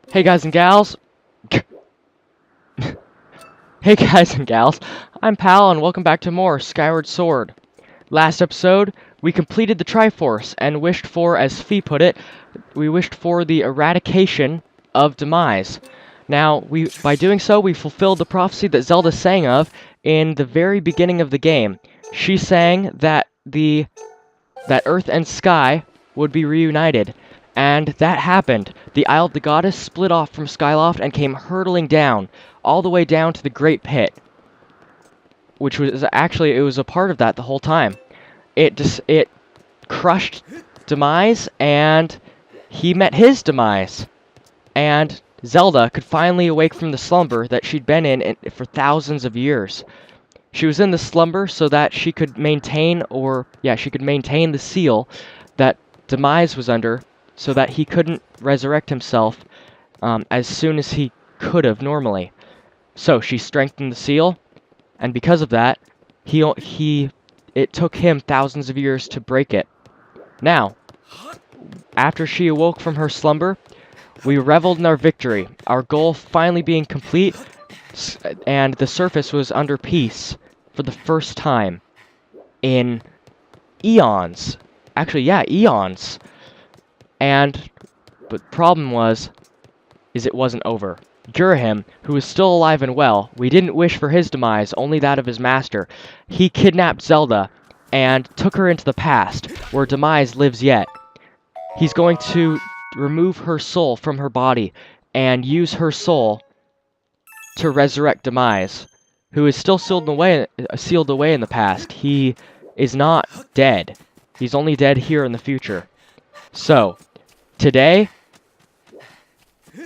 Hey guys and gals. Hey guys and gals. I'm Pal and welcome back to more Skyward Sword. Last episode, we completed the Triforce and wished for, as Fee put it, we wished for the eradication of Demise. Now, by doing so, we fulfilled the prophecy that Zelda sang of in the very beginning of the game. She sang that that Earth and Sky would be reunited. And that happened. The Isle of the Goddess split off from Skyloft and came hurtling down, all the way down to the Great Pit. Which was actually, it was a part of that the whole time. It crushed Demise, and he met his demise. And Zelda could finally awake from the slumber that she'd been in for thousands of years. She was in the slumber so that she could maintain, the seal that Demise was under, so that he couldn't resurrect himself as soon as he could have normally. So she strengthened the seal, and because of that, it took him thousands of years to break it. Now, after she awoke from her slumber, we reveled in our victory, our goal finally being complete, and the surface was under peace for the first time in eons. Actually, yeah, eons. But the problem is it wasn't over. Girahim, who was still alive and well, we didn't wish for his demise, only that of his master. He kidnapped Zelda and took her into the past, where Demise lives yet. He's going to remove her soul from her body and use her soul to resurrect Demise, who is still sealed away in the past. He is not dead. He's only dead here in the future. So, today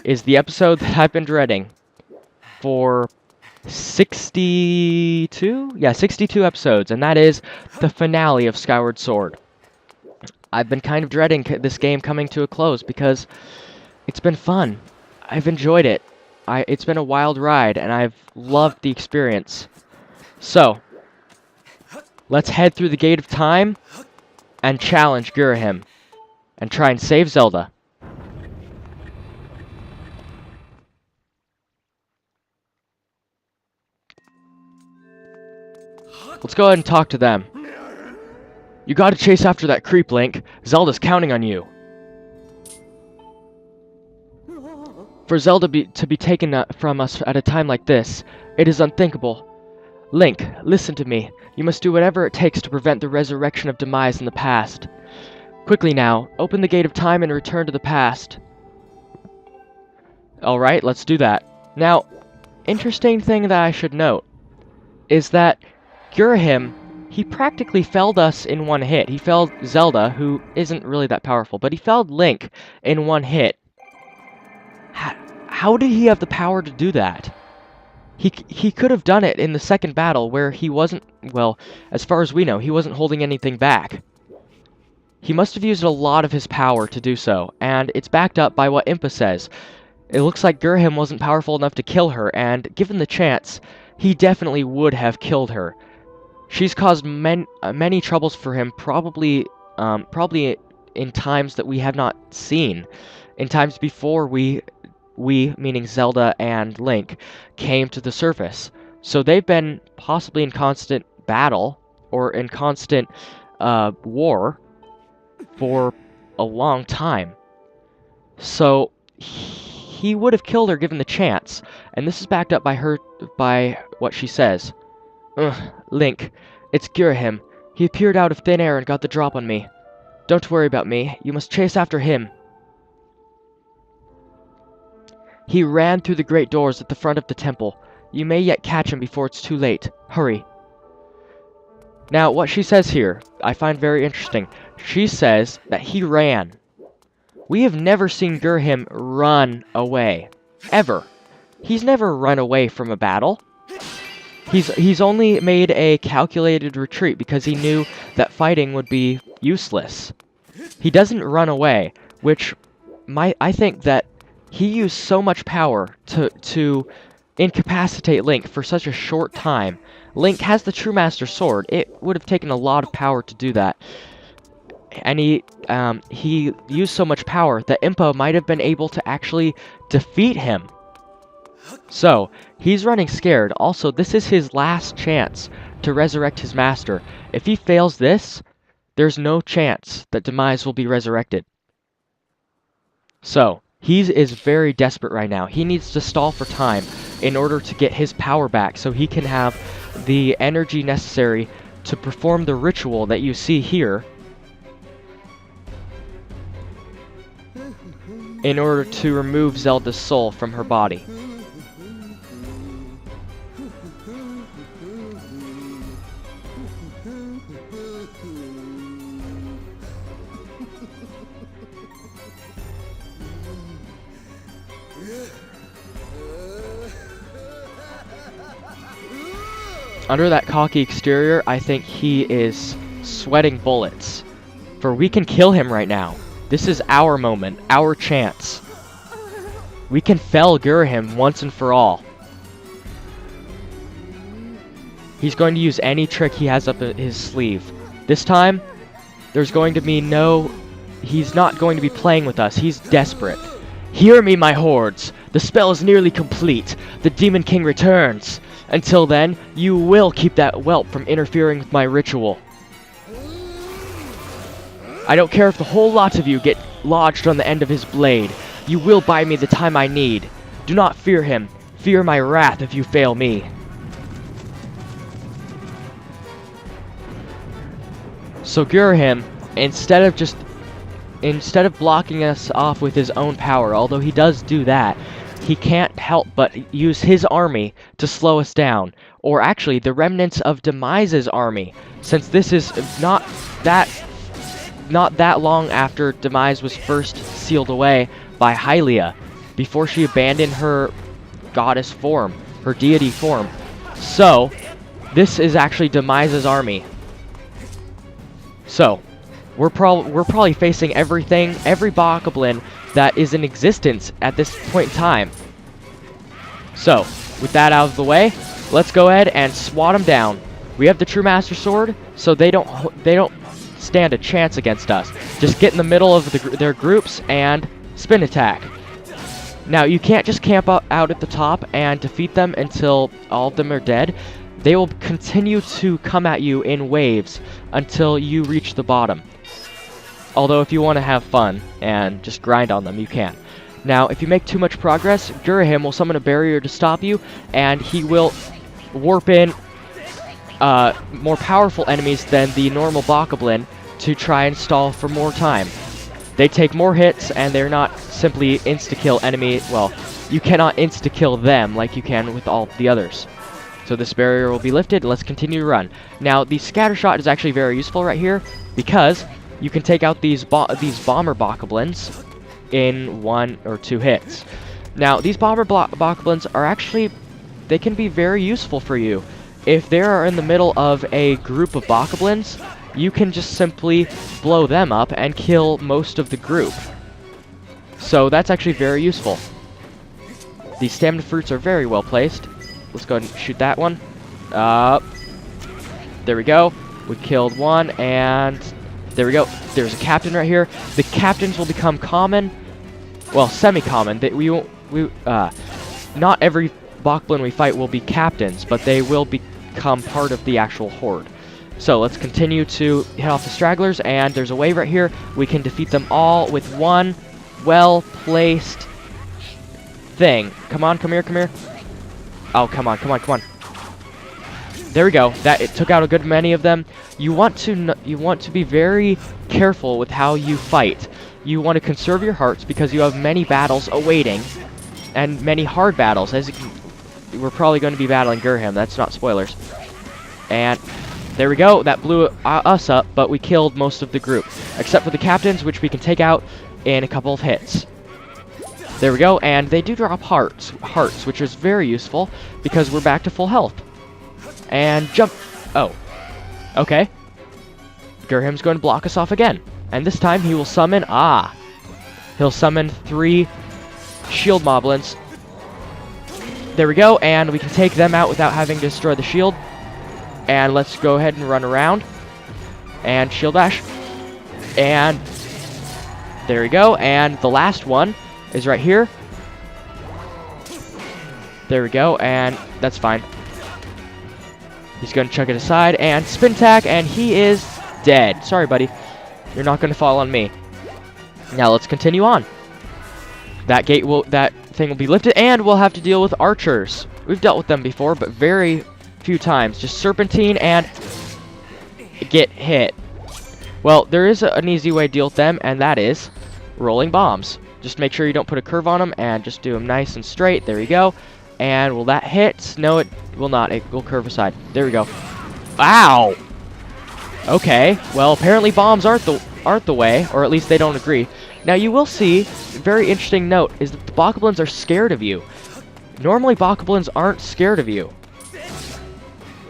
is the episode that I've been dreading for 62? Yeah, 62 episodes, and that is the finale of Skyward Sword. I've been kind of dreading this game coming to a close because it's been fun. I've enjoyed it. It's been a wild ride, and I've loved the experience. So, let's head through the Gate of Time and challenge Girahim and try and save Zelda. Let's go ahead and talk to them. You gotta chase after that creep, Link. Zelda's counting on you. For Zelda to be taken from us at a time like this, it is unthinkable. Link, listen to me. You must do whatever it takes to prevent the resurrection of Demise in the past. Quickly now, open the Gate of Time and return to the past. Alright, let's do that. Now, interesting thing that I should note is that Girahim, he practically felled us in one hit. He felled Zelda, who isn't really that powerful, but he felled Link in one hit. How did he have the power to do that? He could have done it in the second battle where he wasn't, well, as far as we know, he wasn't holding anything back. He must have used a lot of his power to do so, and it's backed up by what Impa says. It looks like Girahim wasn't powerful enough to kill her, and given the chance, he definitely would have killed her. She's caused many troubles for him, probably in times that we have not seen. In times before we, meaning Zelda and Link, came to the surface. So they've been possibly in constant battle, or in constant war, for a long time. So he would have killed her given the chance, and this is backed up by what she says. Link, it's Girahim. He appeared out of thin air and got the drop on me. Don't worry about me. You must chase after him. He ran through the great doors at the front of the temple. You may yet catch him before it's too late. Hurry. Now, what she says here, I find very interesting. She says that he ran. We have never seen Girahim run away. Ever. He's never run away from a battle. He's only made a calculated retreat because he knew that fighting would be useless. He doesn't run away, which I think that he used so much power to incapacitate Link for such a short time. Link has the True Master Sword. It would have taken a lot of power to do that. and he used so much power that Impa might have been able to actually defeat him. So, he's running scared. Also, this is his last chance to resurrect his master. If he fails this, there's no chance that Demise will be resurrected. So, he is very desperate right now. He needs to stall for time in order to get his power back so he can have the energy necessary to perform the ritual that you see here in order to remove Zelda's soul from her body. Under that cocky exterior, I think he is sweating bullets. For we can kill him right now. This is our moment, our chance. We can fell Gurhim once and for all. He's going to use any trick he has up his sleeve. This time, there's going to be no... He's not going to be playing with us. He's desperate. Hear me, my hordes. The spell is nearly complete. The Demon King returns. Until then, you will keep that whelp from interfering with my ritual. I don't care if the whole lot of you get lodged on the end of his blade. You will buy me the time I need. Do not fear him. Fear my wrath if you fail me. So Gurhim, instead of blocking us off with his own power, although he does do that, he can't help but use his army to slow us down. Or actually, the remnants of Demise's army, since this is not that long after Demise was first sealed away by Hylia, before she abandoned her goddess form, her deity form. So, this is actually Demise's army. So, we're probably facing every bokoblin that is in existence at this point in time. So, with that out of the way, let's go ahead and swat them down. We have the True Master Sword, so they don't stand a chance against us. Just get in the middle of their groups and spin attack. Now, you can't just camp out at the top and defeat them until all of them are dead. They will continue to come at you in waves until you reach the bottom. Although if you want to have fun and just grind on them, you can. Now, if you make too much progress, Gurhim will summon a barrier to stop you, and he will warp in more powerful enemies than the normal bokoblin to try and stall for more time. They take more hits, and they're not simply insta-kill enemy. Well, you cannot insta-kill them like you can with all the others. So this barrier will be lifted. Let's continue to run. Now, the scatter shot is actually very useful right here because you can take out these bomber bokoblins in 1 or 2 hits. Now, these bomber bokoblins are actually, they can be very useful for you. If they are in the middle of a group of bokoblins, you can just simply blow them up and kill most of the group. So that's actually very useful. These stamina fruits are very well placed. Let's go ahead and shoot that one. There we go. We killed one, and there we go. There's a captain right here. The captains will become common. Well, semi-common. Not every bokoblin we fight will be captains, but they will become part of the actual horde. So let's continue to hit off the stragglers, and there's a wave right here. We can defeat them all with one well-placed thing. Come on, come here, come here. Oh, come on, come on, come on. There we go. It took out a good many of them. You want to be very careful with how you fight. You want to conserve your hearts because you have many battles awaiting, and many hard battles. We're probably going to be battling Gurhim. That's not spoilers. And there we go. That blew us up, but we killed most of the group, except for the captains, which we can take out in a couple of hits. There we go, and they do drop hearts, which is very useful because we're back to full health. And jump. Oh, okay. Gurhim's going to block us off again, and this time he will summon. He'll summon 3 shield moblins. There we go, and we can take them out without having to destroy the shield. And let's go ahead and run around and shield dash. And there we go. And the last one is right here. There we go, and that's fine. He's going to chuck it aside, and spin attack, and he is dead. Sorry, buddy. You're not going to fall on me. Now, let's continue on. That thing will be lifted, and we'll have to deal with archers. We've dealt with them before, but very few times. Just serpentine and get hit. Well, there is an easy way to deal with them, and that is rolling bombs. Just make sure you don't put a curve on them, and just do them nice and straight. There you go. And will that hit? No, it will not. It will curve aside. There we go. Ow! Okay. Well, apparently bombs aren't the way, or at least they don't agree. Now you will see, very interesting note, is that the bokoblins are scared of you. Normally bokoblins aren't scared of you.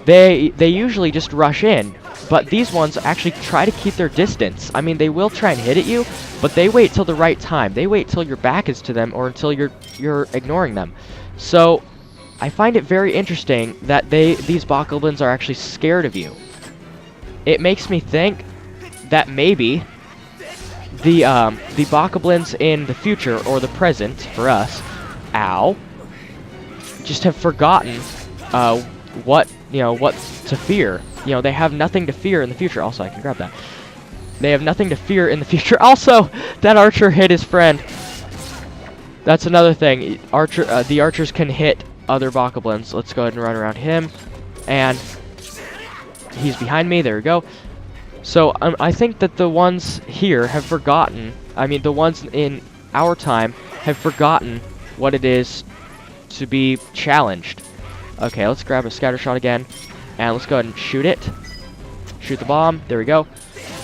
They usually just rush in, but these ones actually try to keep their distance. I mean, they will try and hit at you, but they wait till the right time. They wait till your back is to them or until you're ignoring them. So, I find it very interesting that these bokoblins are actually scared of you. It makes me think that maybe the bokoblins in the future or the present for us, just have forgotten what to fear. You know, they have nothing to fear in the future. Also, I can grab that. They have nothing to fear in the future. Also, that archer hit his friend. That's another thing. The archers can hit other bokoblins. Let's go ahead and run around him. And he's behind me. There we go. So I think that the ones here have forgotten. I mean, the ones in our time have forgotten what it is to be challenged. Okay, let's grab a scatter shot again. And let's go ahead and shoot it. Shoot the bomb. There we go.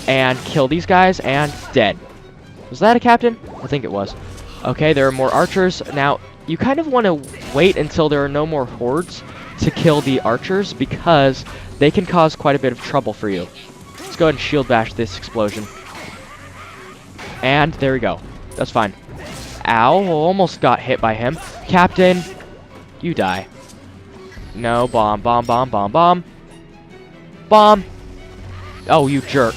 And kill these guys. And dead. Was that a captain? I think it was. Okay, there are more archers. Now, you kind of want to wait until there are no more hordes to kill the archers because they can cause quite a bit of trouble for you. Let's go ahead and shield bash this explosion. And there we go. That's fine. Ow, almost got hit by him. Captain, you die. No, bomb, bomb, bomb, bomb, bomb. Bomb. Oh, you jerk.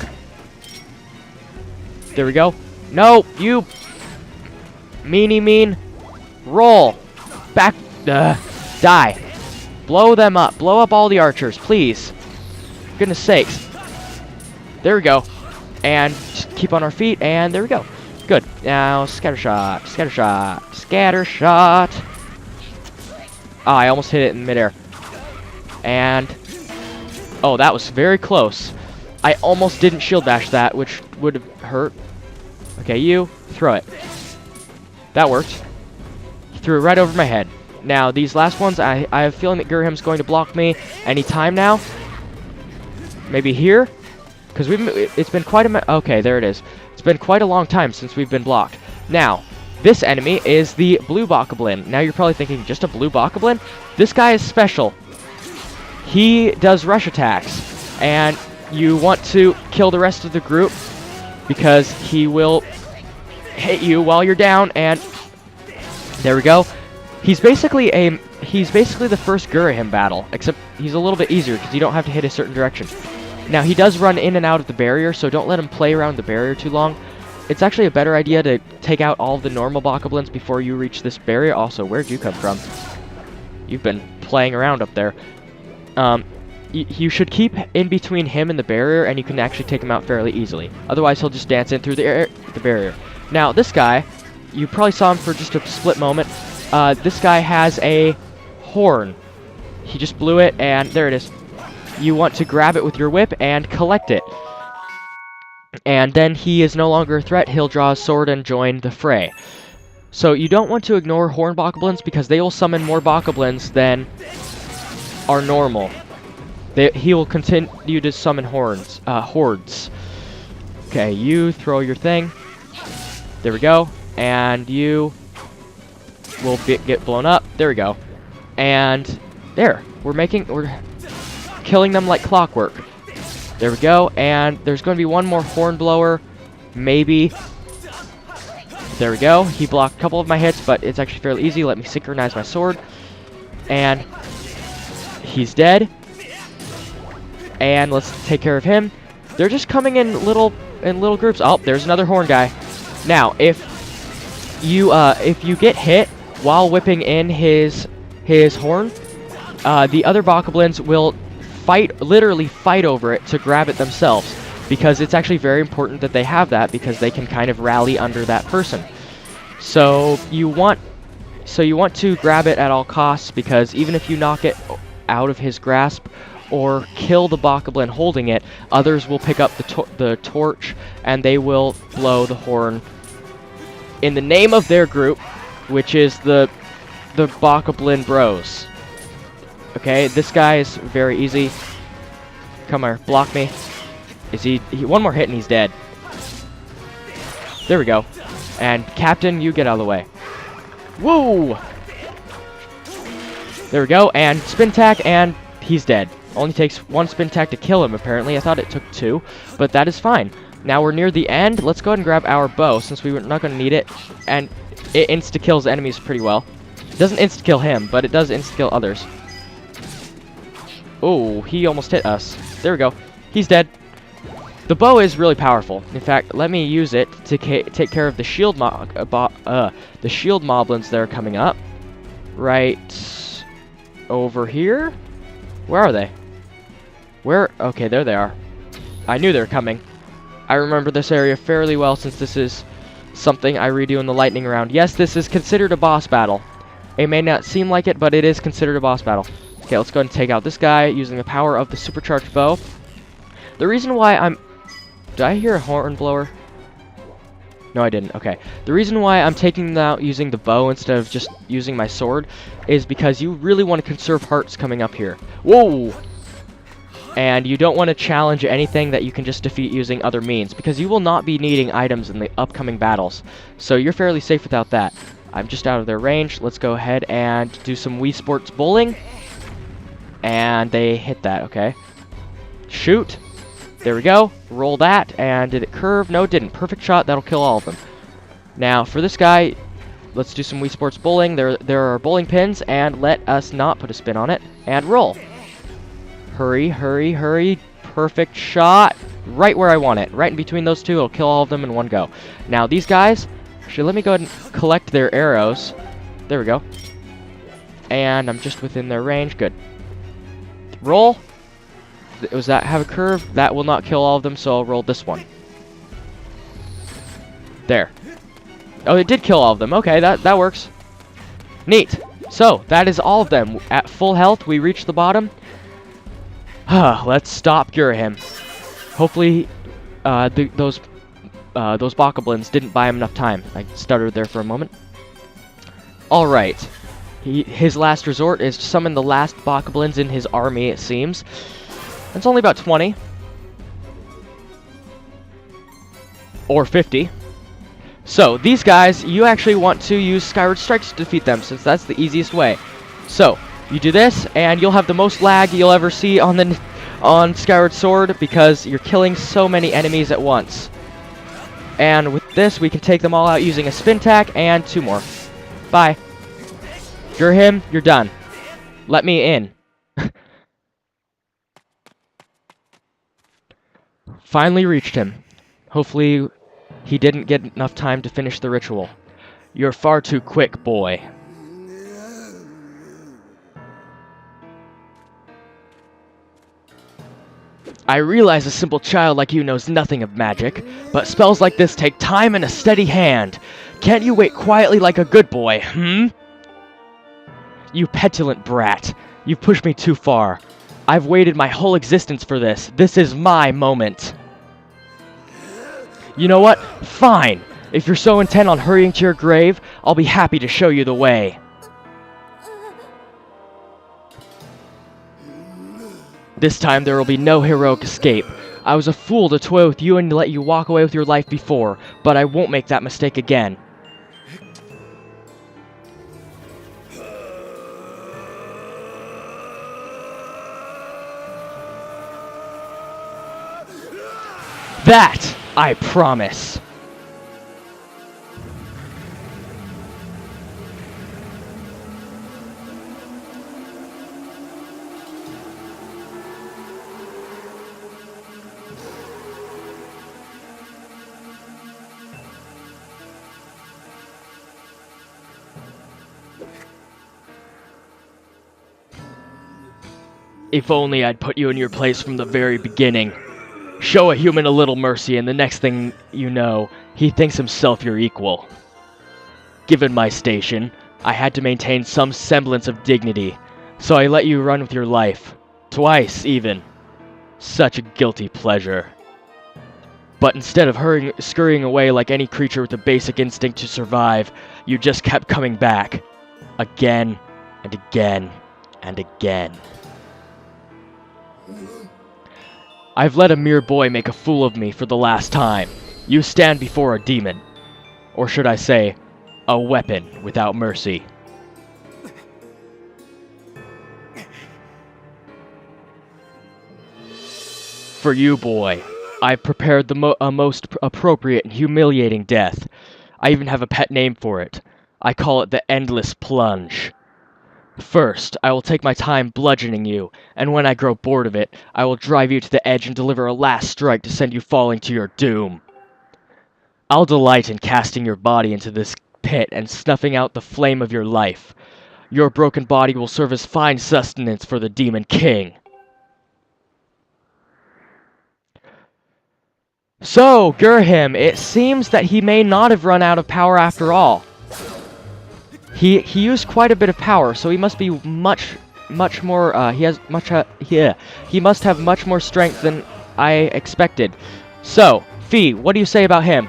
There we go. No, you... mean. Roll. Back. Die. Blow them up. Blow up all the archers, please. Goodness sakes. There we go. And just keep on our feet, and there we go. Good. Now, scatter shot. Scatter shot. Scatter shot. Ah, I almost hit it in midair. And... oh, that was very close. I almost didn't shield bash that, which would have hurt. Okay, you. Throw it. That worked. He threw it right over my head. Now, these last ones, I have a feeling that Gurham's going to block me any time now. Maybe here? Because it's been quite a... okay, there it is. It's been quite a long time since we've been blocked. Now, this enemy is the blue bokoblin. Now, you're probably thinking, just a blue bokoblin? This guy is special. He does rush attacks. And you want to kill the rest of the group because he will hit you while you're down, and there we go. He's basically the first Gurahim battle, except he's a little bit easier because you don't have to hit a certain direction. Now, he does run in and out of the barrier, so don't let him play around the barrier too long. It's actually a better idea to take out all the normal bokoblins before you reach this barrier. Also, where'd you come from? You've been playing around up there. You should keep in between him and the barrier, and you can actually take him out fairly easily. Otherwise, he'll just dance in through the barrier. Now, this guy, you probably saw him for just a split moment. This guy has a horn. He just blew it, and there it is. You want to grab it with your whip and collect it. And then he is no longer a threat. He'll draw a sword and join the fray. So you don't want to ignore horn bokoblins because they will summon more bokoblins than are normal. He will continue to summon hordes. Okay, you throw your thing. There we go. And you will get blown up. There we go. And there. We're killing them like clockwork. There we go. And there's going to be one more horn blower. Maybe. There we go. He blocked a couple of my hits, but it's actually fairly easy. Let me synchronize my sword. And he's dead. And let's take care of him. They're just coming in little in little groups. Oh, there's another horn guy. Now, if you get hit while whipping in his horn, the other bokoblins will literally fight over it to grab it themselves, because it's actually very important that they have that, because they can kind of rally under that person. So you want to grab it at all costs, because even if you knock it out of his grasp or kill the bokoblin holding it, others will pick up the torch and they will blow the horn in the name of their group, which is the bokoblin bros. Okay, this guy is very easy. Come here, block me. Is he one more hit and he's dead. There we go. And Captain, you get out of the way. Woo! There we go, and spin tack, and he's dead. Only takes one spin tack to kill him, apparently. I thought it took 2, but that is fine. Now we're near the end. Let's go ahead and grab our bow, since we were not going to need it. And it insta-kills enemies pretty well. It doesn't insta-kill him, but it does insta-kill others. Oh, he almost hit us. There we go. He's dead. The bow is really powerful. In fact, let me use it to take care of the shield moblins that are coming up. Right over here? Where are they? Where? Okay, there they are. I knew they were coming. I remember this area fairly well, since this is something I redo in the lightning round. Yes, this is considered a boss battle. It may not seem like it, but it is considered a boss battle. Okay, let's go ahead and take out this guy using the power of the supercharged bow. The reason why Did I hear a horn blower? No, I didn't. Okay. The reason why I'm taking them out using the bow instead of just using my sword is because you really want to conserve hearts coming up here. Whoa! And you don't want to challenge anything that you can just defeat using other means, because you will not be needing items in the upcoming battles. So you're fairly safe without that. I'm just out of their range. Let's go ahead and do some Wii Sports bowling. And they hit that, okay. Shoot. There we go. Roll that. And did it curve? No, it didn't. Perfect shot. That'll kill all of them. Now, for this guy, let's do some Wii Sports bowling. There are bowling pins, and let us not put a spin on it. And roll. Hurry, hurry, hurry. Perfect shot. Right where I want it. Right in between those two. It'll kill all of them in one go. Now, these guys, actually, let me go ahead and collect their arrows. There we go. And I'm just within their range. Good. Roll. Does that have a curve? That will not kill all of them, so I'll roll this one. There. Oh, it did kill all of them. Okay, that works. Neat. So, that is all of them. At full health, we reached the bottom. Let's stop Gurahim. Hopefully, those bokoblins didn't buy him enough time. I stuttered there for a moment. Alright. His last resort is to summon the last bokoblins in his army, it seems. It's only about 20. Or 50. So, these guys, you actually want to use Skyward Strikes to defeat them, since that's the easiest way. So, you do this, and you'll have the most lag you'll ever see on Skyward Sword, because you're killing so many enemies at once. And with this, we can take them all out using a spin tack, and 2 more. Bye. You're him, you're done. Let me in. Finally reached him. Hopefully, he didn't get enough time to finish the ritual. You're far too quick, boy. I realize a simple child like you knows nothing of magic, but spells like this take time and a steady hand. Can't you wait quietly like a good boy, You petulant brat. You've pushed me too far. I've waited my whole existence for this. This is my moment. You know what? Fine. If you're so intent on hurrying to your grave, I'll be happy to show you the way. This time there will be no heroic escape. I was a fool to toy with you and let you walk away with your life before, but I won't make that mistake again. That, I promise. If only I'd put you in your place from the very beginning. Show a human a little mercy, and the next thing you know, he thinks himself your equal. Given my station, I had to maintain some semblance of dignity, so I let you run with your life. Twice, even. Such a guilty pleasure. But instead of scurrying away like any creature with a basic instinct to survive, you just kept coming back. Again, and again, and again. I've let a mere boy make a fool of me for the last time. You stand before a demon. Or should I say, a weapon without mercy. For you, boy, I've prepared the most appropriate and humiliating death. I even have a pet name for it. I call it the Endless Plunge. First, I will take my time bludgeoning you, and when I grow bored of it, I will drive you to the edge and deliver a last strike to send you falling to your doom. I'll delight in casting your body into this pit and snuffing out the flame of your life. Your broken body will serve as fine sustenance for the Demon King. So, Gurhim, it seems that he may not have run out of power after all. He used quite a bit of power, so he must be much more, he must have much more strength than I expected. So, Fee, what do you say about him?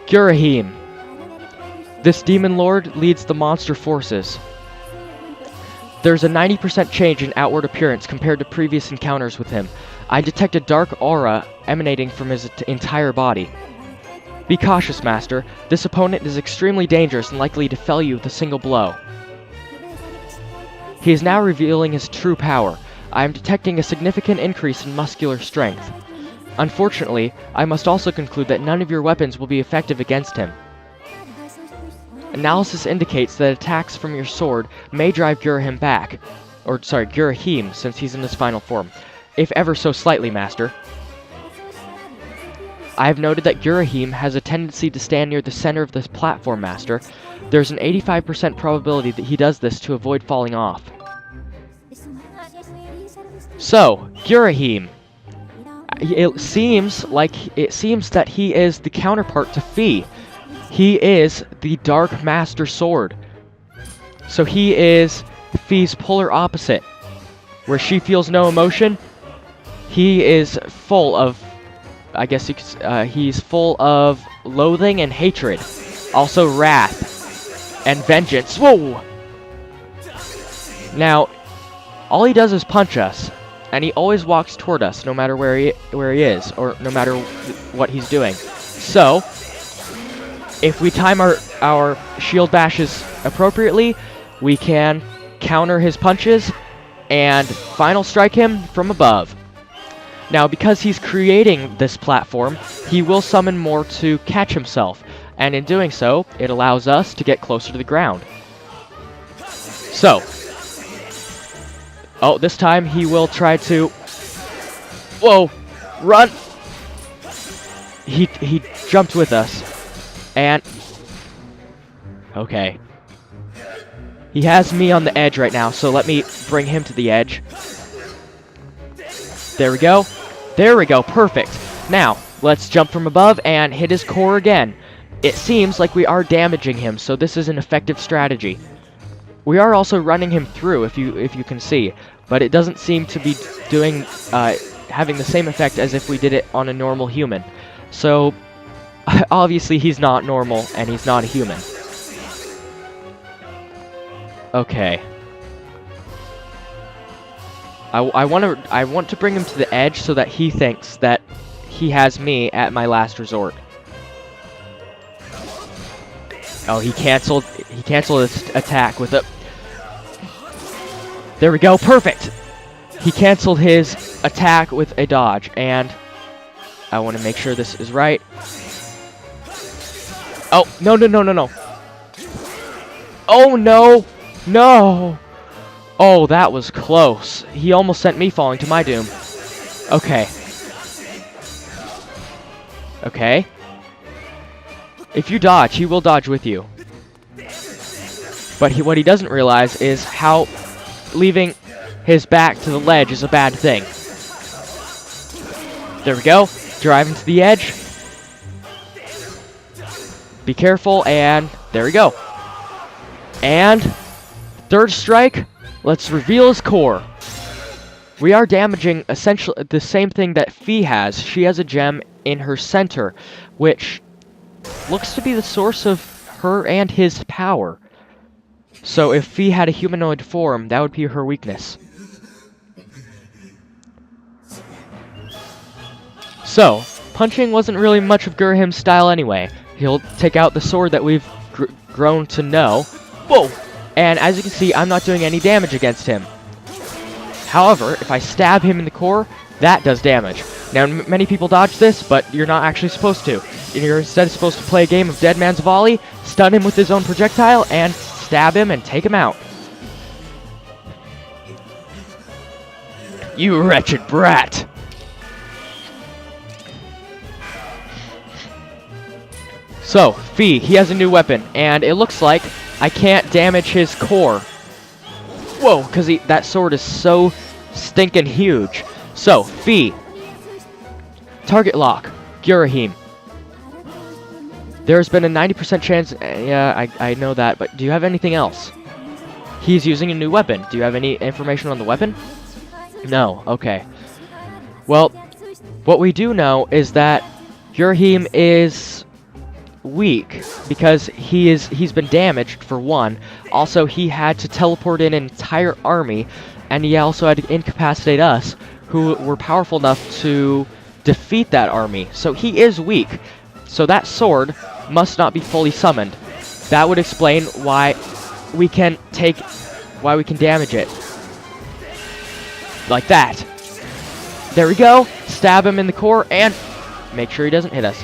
Gurahim. This demon lord leads the monster forces. There's a 90% change in outward appearance compared to previous encounters with him. I detect a dark aura emanating from his entire body. Be cautious, Master. This opponent is extremely dangerous and likely to fell you with a single blow. He is now revealing his true power. I am detecting a significant increase in muscular strength. Unfortunately, I must also conclude that none of your weapons will be effective against him. Analysis indicates that attacks from your sword may drive Gurahim back. Gurahim, since he's in his final form. If ever so slightly, Master. I have noted that Gurahim has a tendency to stand near the center of this platform, Master. There's an 85% probability that he does this to avoid falling off. So, Gurahim. It seems that he is the counterpart to Fee. He is the Dark Master Sword. So he is Fee's polar opposite. Where she feels no emotion, he is full of, he's full of loathing and hatred. Also wrath and vengeance. Whoa! Now, all he does is punch us. And he always walks toward us, no matter where he is, or no matter what he's doing. So, if we time our shield bashes appropriately, we can counter his punches and final strike him from above. Now, because he's creating this platform, he will summon more to catch himself, and in doing so, it allows us to get closer to the ground. So, oh, this time he will try to... Whoa! Run! He jumped with us. And... Okay. He has me on the edge right now, so let me bring him to the edge. There we go. There we go, perfect. Now, let's jump from above and hit his core again. It seems like we are damaging him, so this is an effective strategy. We are also running him through, if you can see, but it doesn't seem to be doing having the same effect as if we did it on a normal human. So obviously he's not normal and he's not a human. Okay. I want to bring him to the edge so that he thinks that he has me at my last resort. Oh, he canceled his attack with a... There we go, perfect! He canceled his attack with a dodge, and I want to make sure this is right. Oh, no. Oh, no! No! Oh, that was close. He almost sent me falling to my doom. Okay. Okay. If you dodge, he will dodge with you. But what he doesn't realize is how leaving his back to the ledge is a bad thing. There we go. Driving to the edge. Be careful, and there we go. And third strike, let's reveal his core. We are damaging essentially the same thing that Fee has. She has a gem in her center, which looks to be the source of her and his power. So if Fee had a humanoid form, that would be her weakness. So, punching wasn't really much of Gurhim's style anyway. He'll take out the sword that we've grown to know. Whoa! And as you can see, I'm not doing any damage against him. However, if I stab him in the core, that does damage. Now, many people dodge this, but you're not actually supposed to. You're instead supposed to play a game of Dead Man's Volley, stun him with his own projectile, and stab him and take him out. You wretched brat! So, Fee, he has a new weapon, and it looks like I can't damage his core. Whoa, because that sword is so stinking huge. So, Fee. Target lock. Gurahim. There's been a 90% chance... yeah, I know that, but do you have anything else? He's using a new weapon. Do you have any information on the weapon? No, okay. Well, what we do know is that Gurahim is weak because he's been damaged for one. Also, he had to teleport in an entire army, and he also had to incapacitate us, who were powerful enough to defeat that army. So he is weak. So that sword must not be fully summoned. That would explain why we can damage it. Like that. There we go. Stab him in the core and make sure he doesn't hit us.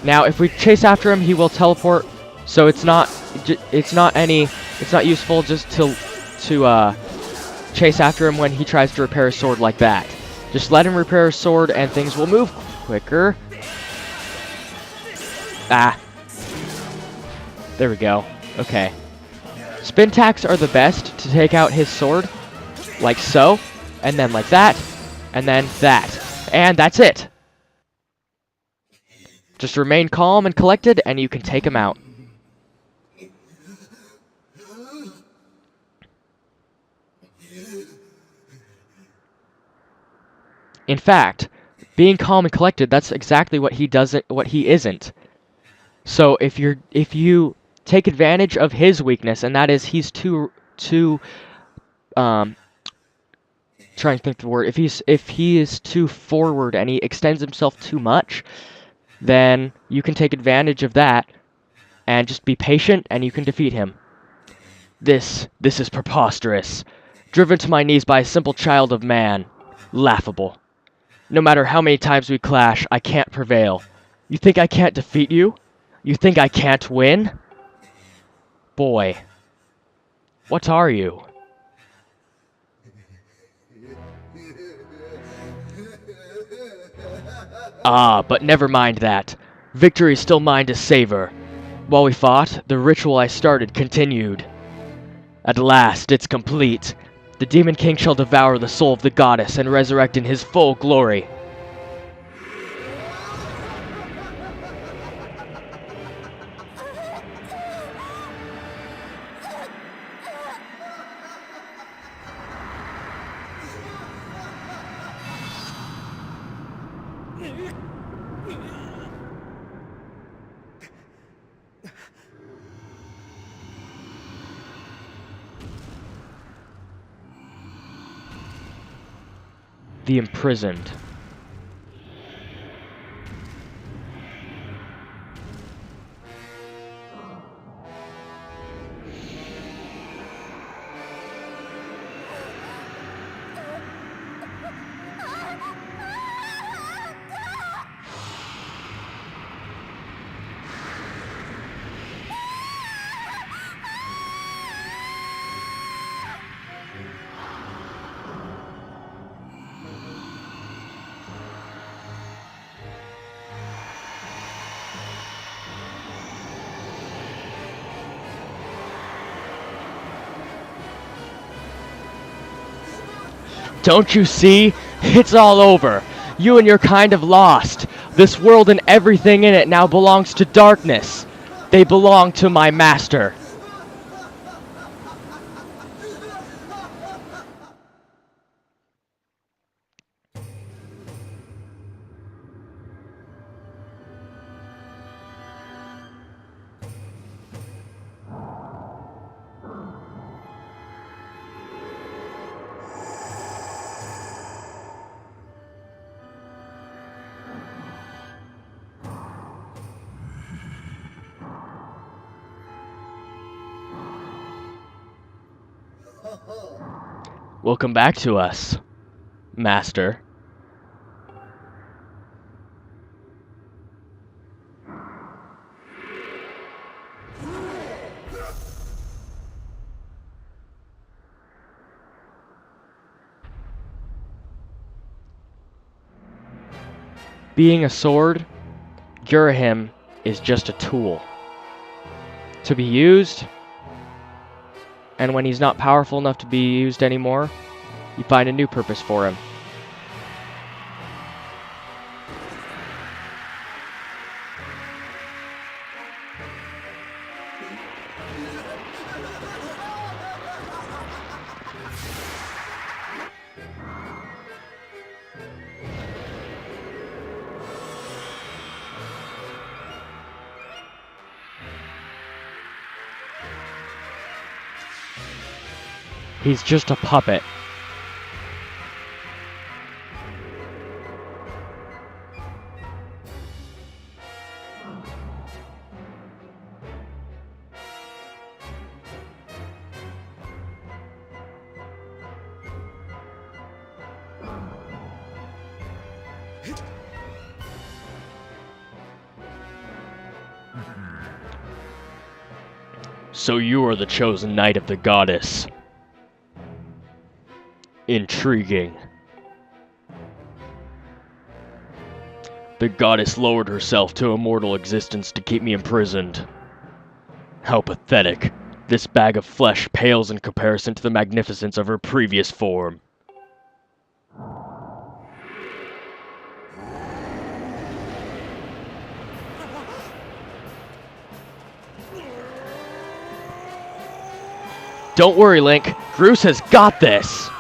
Now, if we chase after him, he will teleport. So it's not useful just to chase after him when he tries to repair his sword like that. Just let him repair his sword and things will move quicker. Ah. There we go. Okay. Spin attacks are the best to take out his sword. Like so. And then like that. And then that. And that's it. Just remain calm and collected, and you can take him out. In fact, being calm and collected, that's exactly what he doesn't, what he isn't. So if you take advantage of his weakness, and that is he's too trying to think the word. If he is too forward and he extends himself too much, then you can take advantage of that and just be patient and you can defeat him. This is preposterous. Driven to my knees by a simple child of man. Laughable. No matter how many times we clash, I can't prevail. You think I can't defeat you? You think I can't win? Boy. What are you? Ah, but never mind that. Victory is still mine to savor. While we fought, the ritual I started continued. At last, it's complete. The Demon King shall devour the soul of the goddess and resurrect in his full glory. The imprisoned. Don't you see? It's all over. You and your kind have lost. This world and everything in it now belongs to darkness. They belong to my master. Welcome back to us, Master. Being a sword, Gurahim is just a tool to be used. And when he's not powerful enough to be used anymore, you find a new purpose for him. He's just a puppet. So you are the chosen knight of the goddess. Intriguing. The goddess lowered herself to a mortal existence to keep me imprisoned. How pathetic. This bag of flesh pales in comparison to the magnificence of her previous form. Don't worry, Link. Groose has got this!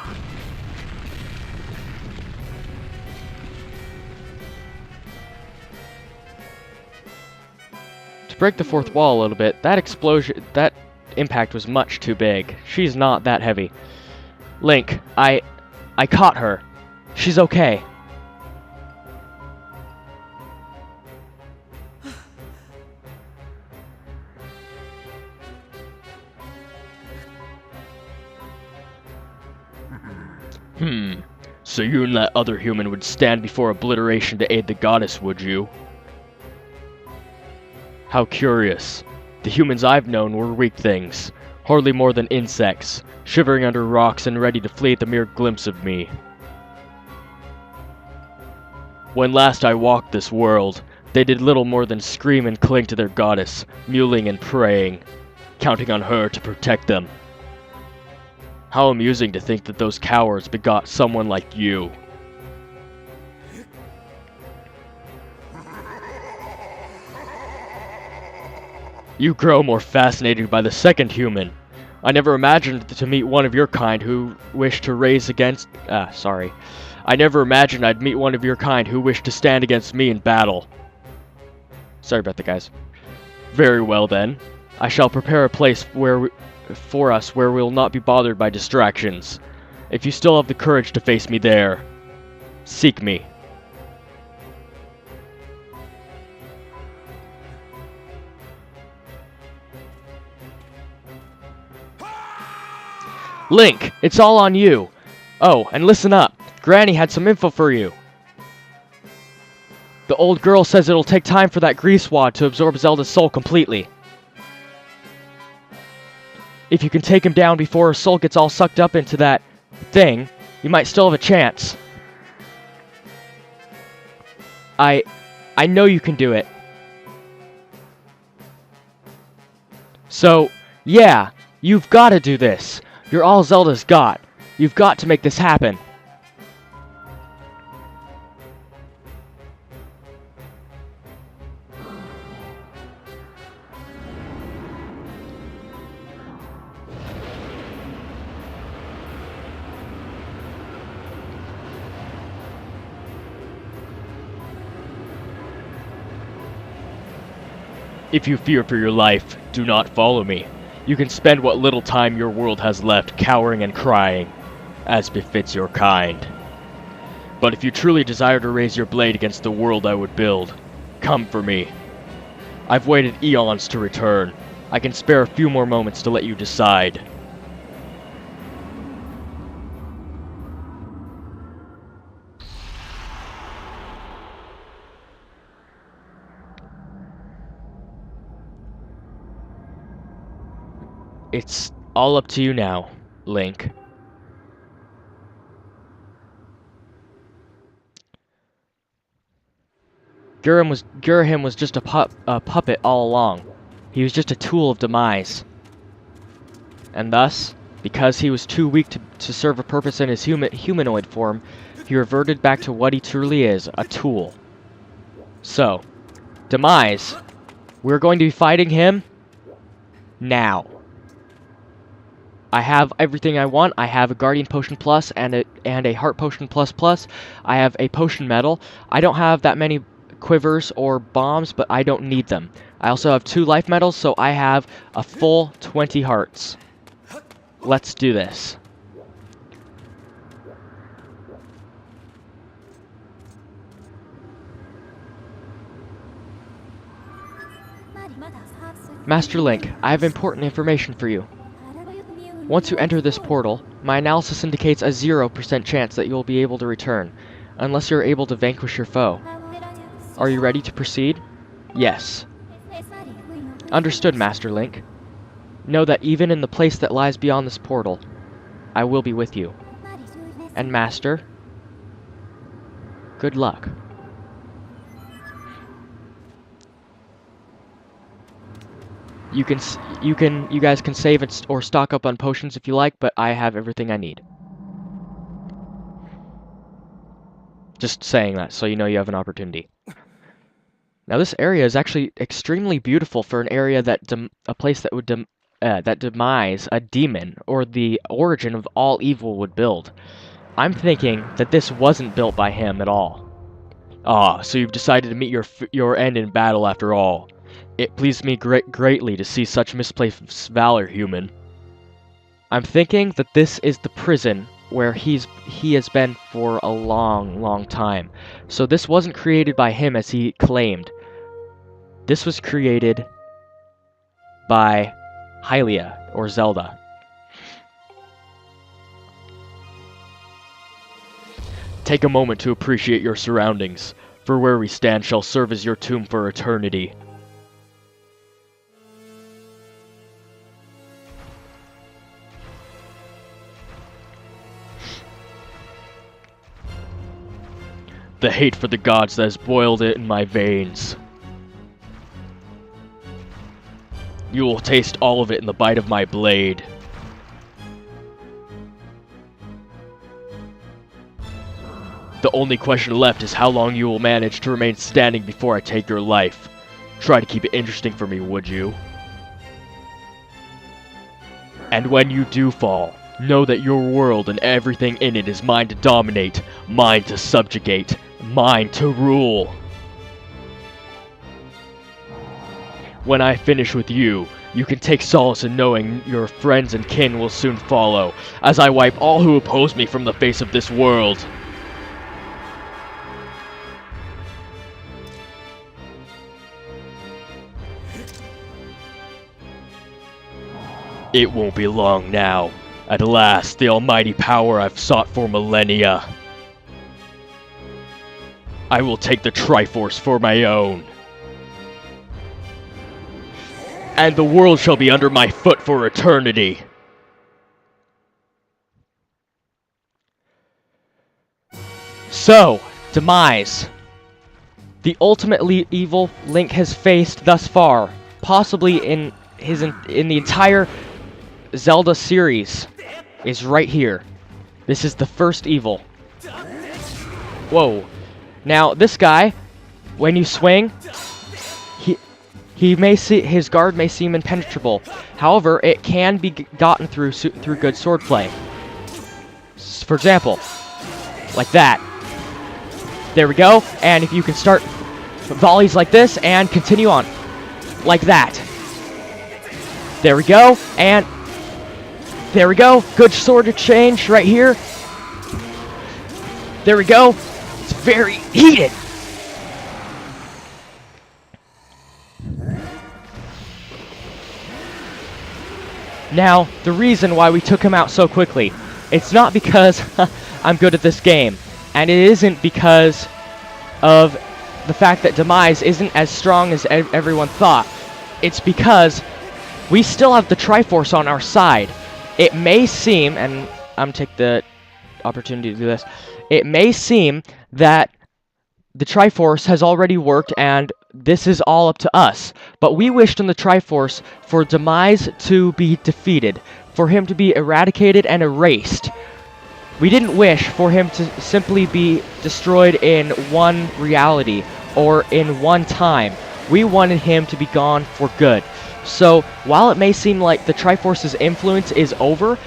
To break the fourth wall a little bit, that impact was much too big. She's not that heavy. Link, I caught her. She's okay. So you and that other human would stand before obliteration to aid the goddess, would you? How curious. The humans I've known were weak things, hardly more than insects, shivering under rocks and ready to flee at the mere glimpse of me. When last I walked this world, they did little more than scream and cling to their goddess, mewling and praying, counting on her to protect them. How amusing to think that those cowards begot someone like you. You grow more fascinated by the second human. I never imagined to meet one of your kind who wished to raise against... I never imagined I'd meet one of your kind who wished to stand against me in battle. Sorry about that, guys. Very well, then. I shall prepare a place for us where we'll not be bothered by distractions. If you still have the courage to face me there, seek me. Link, it's all on you. Oh, and listen up. Granny had some info for you. The old girl says it'll take time for that grease wad to absorb Zelda's soul completely. If you can take him down before her soul gets all sucked up into that thing, you might still have a chance. I know you can do it. So, yeah, you've got to do this. You're all Zelda's got. You've got to make this happen. If you fear for your life, do not follow me. You can spend what little time your world has left cowering and crying, as befits your kind. But if you truly desire to raise your blade against the world I would build, come for me. I've waited eons to return. I can spare a few more moments to let you decide. It's all up to you now, Link. Gurahim was just a puppet all along. He was just a tool of demise. And thus, because he was too weak to serve a purpose in his humanoid form, he reverted back to what he truly is, a tool. So, Demise, we're going to be fighting him now. I have everything I want. I have a Guardian Potion Plus and a Heart Potion Plus Plus. I have a Potion Medal. I don't have that many quivers or bombs, but I don't need them. I also have 2 life medals, so I have a full 20 hearts. Let's do this. Master Link, I have important information for you. Once you enter this portal, my analysis indicates a 0% chance that you will be able to return, unless you're able to vanquish your foe. Are you ready to proceed? Yes. Understood, Master Link. Know that even in the place that lies beyond this portal, I will be with you. And Master, good luck. You guys can save or stock up on potions if you like, but I have everything I need. Just saying that, so you know you have an opportunity. Now this area is actually extremely beautiful for an area a place that would demise a demon, or the origin of all evil would build. I'm thinking that this wasn't built by him at all. Ah, so you've decided to meet your end in battle after all. It pleased me greatly to see such misplaced valor, human. I'm thinking that this is the prison where he has been for a long time. So this wasn't created by him as he claimed. This was created by Hylia, or Zelda. Take a moment to appreciate your surroundings, for where we stand shall serve as your tomb for eternity. The hate for the gods that has boiled it in my veins. You will taste all of it in the bite of my blade. The only question left is how long you will manage to remain standing before I take your life. Try to keep it interesting for me, would you? And when you do fall, know that your world and everything in it is mine to dominate, mine to subjugate, mine to rule. When I finish with you, you can take solace in knowing your friends and kin will soon follow, as I wipe all who oppose me from the face of this world. It won't be long now. At last, the almighty power I've sought for millennia. I will take the Triforce for my own. And the world shall be under my foot for eternity. So, Demise. The ultimately evil Link has faced thus far, possibly in the entire Zelda series, is right here. This is the first evil. Whoa. Now, this guy, when you swing, his guard may seem impenetrable. However, it can be gotten through good swordplay. For example, like that. There we go. And if you can start volleys like this and continue on. like that. There we go, and there we go. Good sword exchange right here. There we go. It's very heated. Now, the reason why we took him out so quickly, it's not because I'm good at this game, and it isn't because of the fact that Demise isn't as strong as everyone thought. It's because we still have the Triforce on our side. It may seem, and I'm taking the opportunity to do this, it may seem that the Triforce has already worked and this is all up to us. But we wished on the Triforce for Demise to be defeated, for him to be eradicated and erased. We didn't wish for him to simply be destroyed in one reality or in one time. We wanted him to be gone for good. So, while it may seem like the Triforce's influence is over,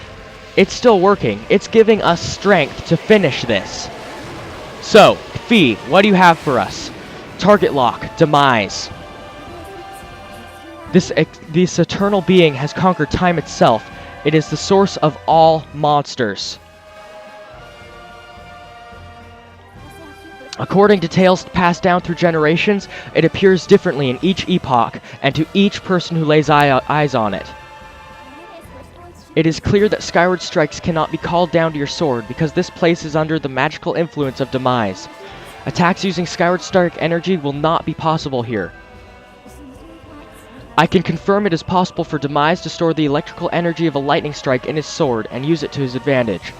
it's still working. It's giving us strength to finish this. So, Fee, what do you have for us? Target lock, Demise. This eternal being has conquered time itself. It is the source of all monsters. According to tales passed down through generations, it appears differently in each epoch, and to each person who lays eyes on it. It is clear that Skyward Strikes cannot be called down to your sword, because this place is under the magical influence of Demise. Attacks using Skyward Strike energy will not be possible here. I can confirm it is possible for Demise to store the electrical energy of a lightning strike in his sword, and use it to his advantage.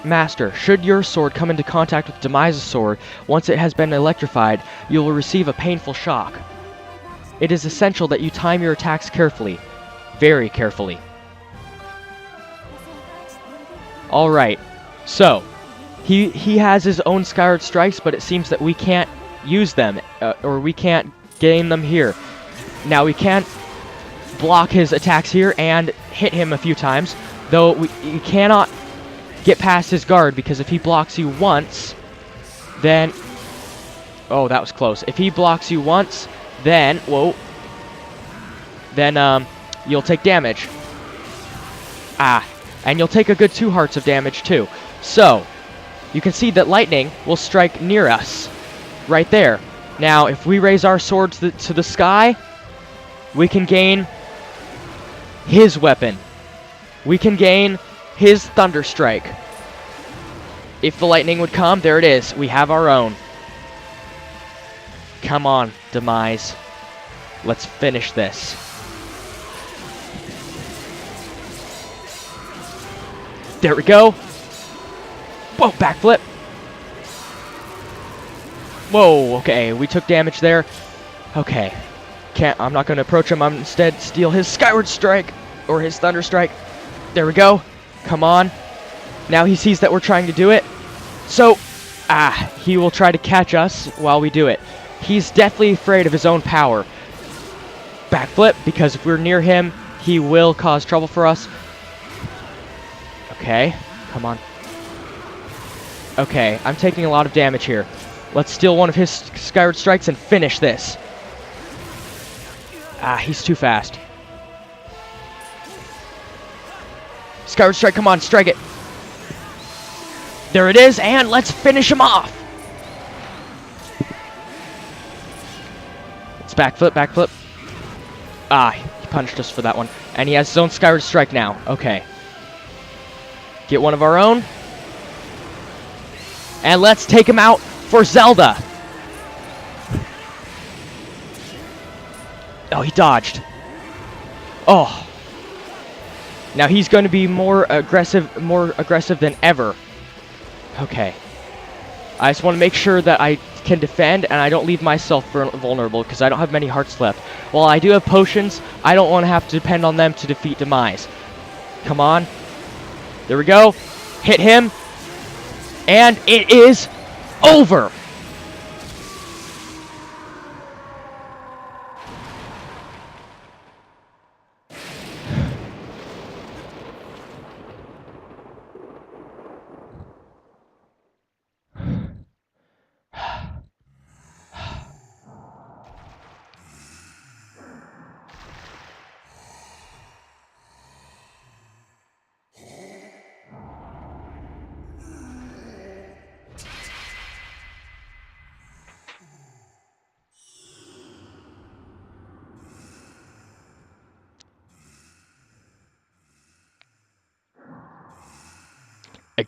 Master, should your sword come into contact with Demise's sword, once it has been electrified, you will receive a painful shock. It is essential that you time your attacks carefully. Very carefully. Alright, so, he has his own Skyward Strikes, but it seems that we can't use them, or we can't gain them here. Now, we can block his attacks here and hit him a few times, though you cannot get past his guard, because if he blocks you once, then... Oh, that was close. If he blocks you once, then... Whoa. Then, you'll take damage. Ah. And you'll take a good 2 hearts of damage, too. So, you can see that lightning will strike near us. Right there. Now, if we raise our sword to the sky, we can gain his weapon. We can gain his Thunder Strike. If the lightning would come, there it is. We have our own. Come on, Demise. Let's finish this. There we go. Whoa, backflip. Whoa, okay, we took damage there. Okay. I'm not going to approach him. I'm instead steal his Skyward Strike, or his Thunder Strike. There we go. Come on. Now he sees that we're trying to do it. So, he will try to catch us while we do it. He's deathly afraid of his own power. Backflip, because if we're near him, he will cause trouble for us. Okay, come on. Okay, I'm taking a lot of damage here. Let's steal one of his Skyward Strikes and finish this. He's too fast. Skyward Strike, come on, strike it. There it is, and let's finish him off. It's backflip, backflip. He punched us for that one. And he has his own Skyward Strike now. Okay. Get one of our own. And let's take him out for Zelda. Oh, he dodged. Oh. Now he's going to be more aggressive than ever. Okay. I just want to make sure that I can defend and I don't leave myself vulnerable, because I don't have many hearts left. While I do have potions, I don't want to have to depend on them to defeat Demise. Come on. There we go. Hit him. And it is over.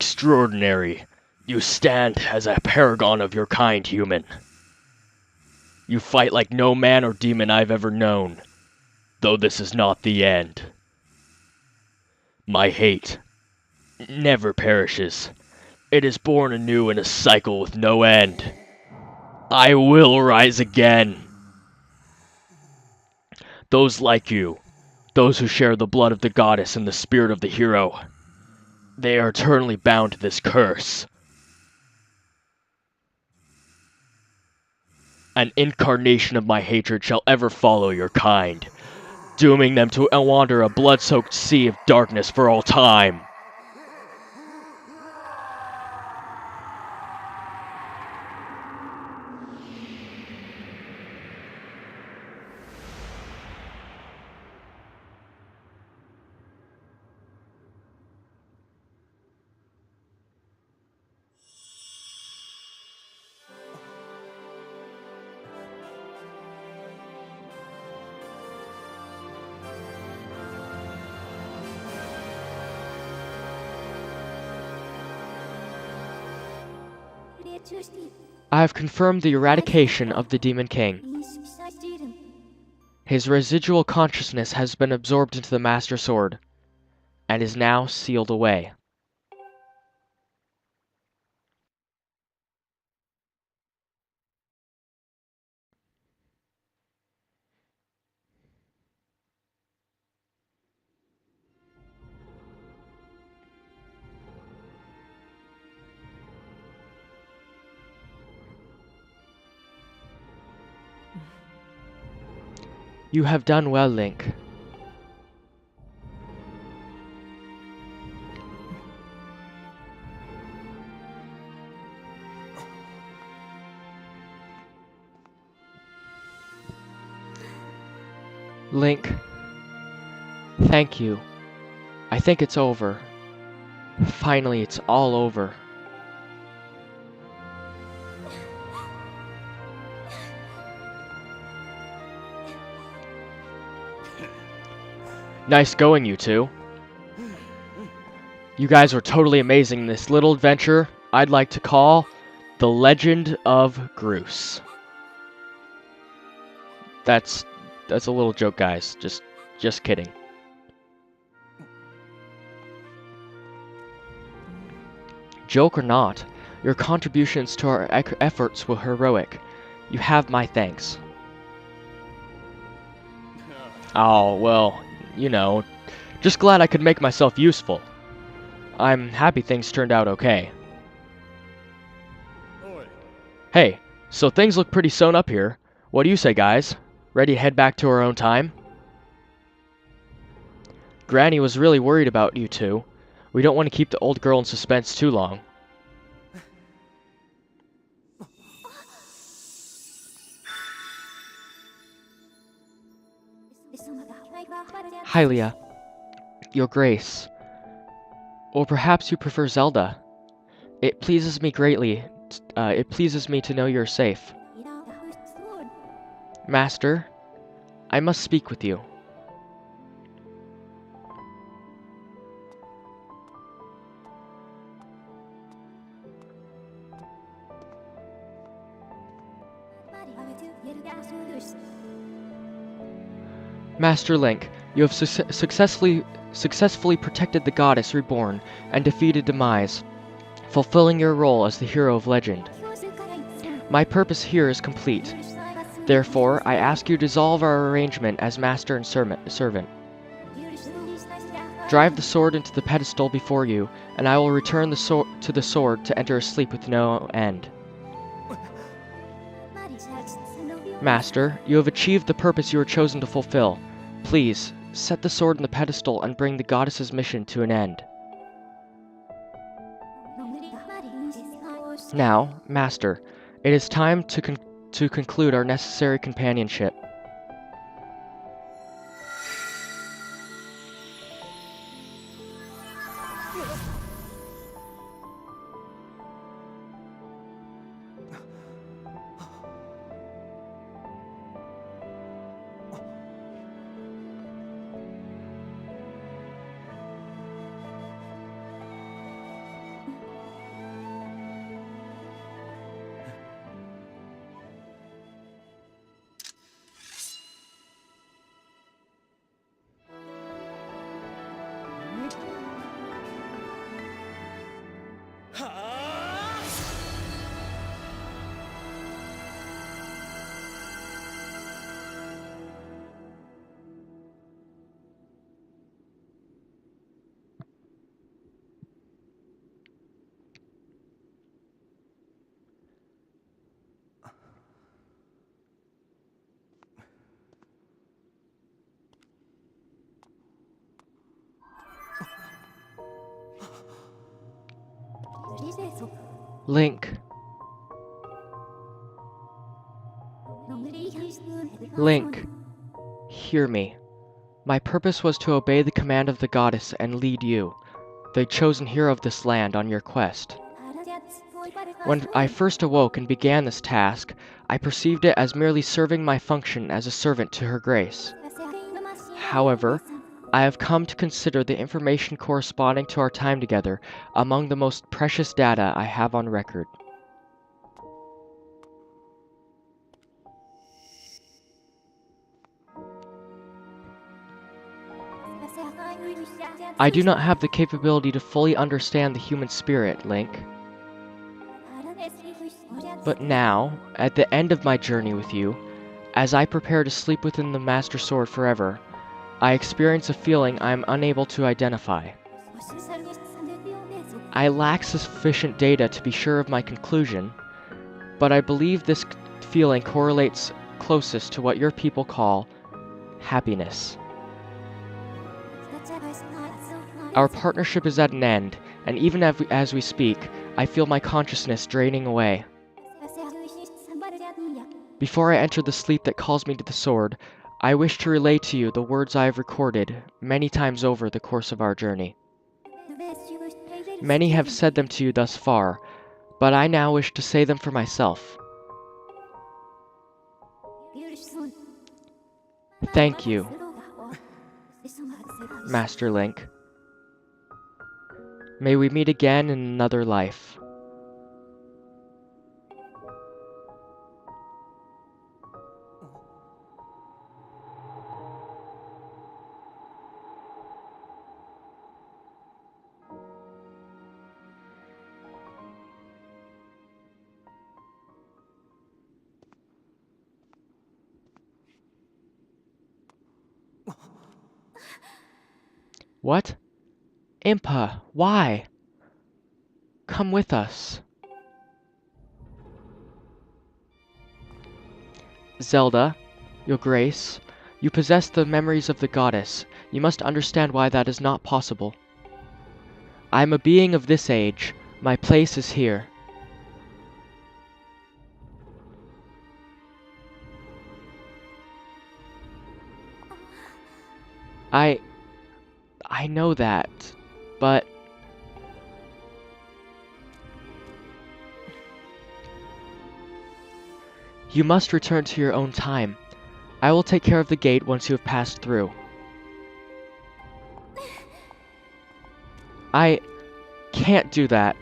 Extraordinary. You stand as a paragon of your kind, human. You fight like no man or demon I've ever known, though this is not the end. My hate never perishes. It is born anew in a cycle with no end. I will rise again. Those like you, those who share the blood of the goddess and the spirit of the hero, they are eternally bound to this curse. An incarnation of my hatred shall ever follow your kind, dooming them to wander a blood-soaked sea of darkness for all time. I have confirmed the eradication of the Demon King. His residual consciousness has been absorbed into the Master Sword, and is now sealed away. You have done well, Link. Link, thank you. I think it's over. Finally, it's all over. Nice going, you two. You guys were totally amazing in this little adventure I'd like to call The Legend of Groose. That's a little joke, guys. Just kidding. Joke or not, your contributions to our efforts were heroic. You have my thanks. Oh, well, you know, just glad I could make myself useful. I'm happy things turned out okay. Hey, so things look pretty sewn up here. What do you say, guys? Ready to head back to our own time? Granny was really worried about you two. We don't want to keep the old girl in suspense too long. Hylia, Your Grace. Or perhaps you prefer Zelda. It pleases me greatly. It pleases me to know you're safe. Master, I must speak with you. Master Link, you have successfully protected the Goddess Reborn and defeated Demise, fulfilling your role as the hero of legend. My purpose here is complete. Therefore, I ask you to dissolve our arrangement as master and servant. Drive the sword into the pedestal before you, and I will return to the sword to enter a sleep with no end. Master, you have achieved the purpose you were chosen to fulfill. Please, set the sword in the pedestal and bring the goddess's mission to an end. Now, Master, it is time to conclude our necessary companionship. Link. Link, hear me. My purpose was to obey the command of the goddess and lead you, the chosen hero of this land, on your quest. When I first awoke and began this task, I perceived it as merely serving my function as a servant to her grace. However, I have come to consider the information corresponding to our time together among the most precious data I have on record. I do not have the capability to fully understand the human spirit, Link. But now, at the end of my journey with you, as I prepare to sleep within the Master Sword forever, I experience a feeling I am unable to identify. I lack sufficient data to be sure of my conclusion, but I believe this feeling correlates closest to what your people call happiness. Our partnership is at an end, and even as we speak, I feel my consciousness draining away. Before I enter the sleep that calls me to the sword, I wish to relay to you the words I have recorded many times over the course of our journey. Many have said them to you thus far, but I now wish to say them for myself. Thank you, Master Link. May we meet again in another life. What? Impa, why? Come with us. Zelda, Your Grace, you possess the memories of the goddess. You must understand why that is not possible. I am a being of this age. My place is here. I know that, but... You must return to your own time. I will take care of the gate once you have passed through. I can't do that.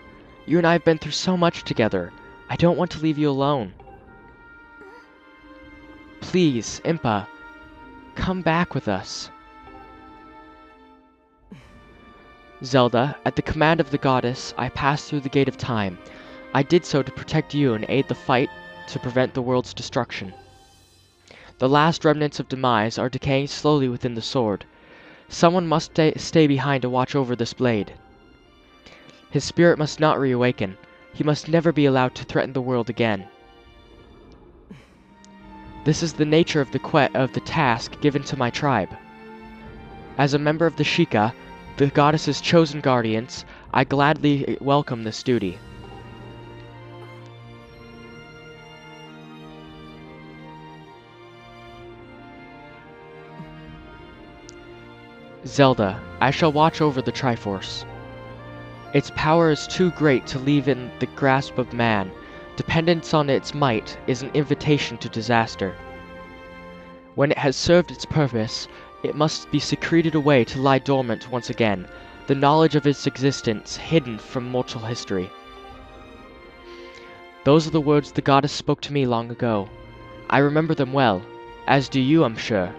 You and I have been through so much together. I don't want to leave you alone. Please, Impa, come back with us. Zelda, at the command of the goddess, I passed through the Gate of Time. I did so to protect you and aid the fight to prevent the world's destruction. The last remnants of demise are decaying slowly within the sword. Someone must stay behind to watch over this blade. His spirit must not reawaken. He must never be allowed to threaten the world again. This is the nature of the task given to my tribe. As a member of the Sheikah, the goddess's chosen guardians, I gladly welcome this duty. Zelda, I shall watch over the Triforce. Its power is too great to leave in the grasp of man. Dependence on its might is an invitation to disaster. When it has served its purpose, it must be secreted away to lie dormant once again, the knowledge of its existence hidden from mortal history. Those are the words the goddess spoke to me long ago. I remember them well, as do you, I'm sure.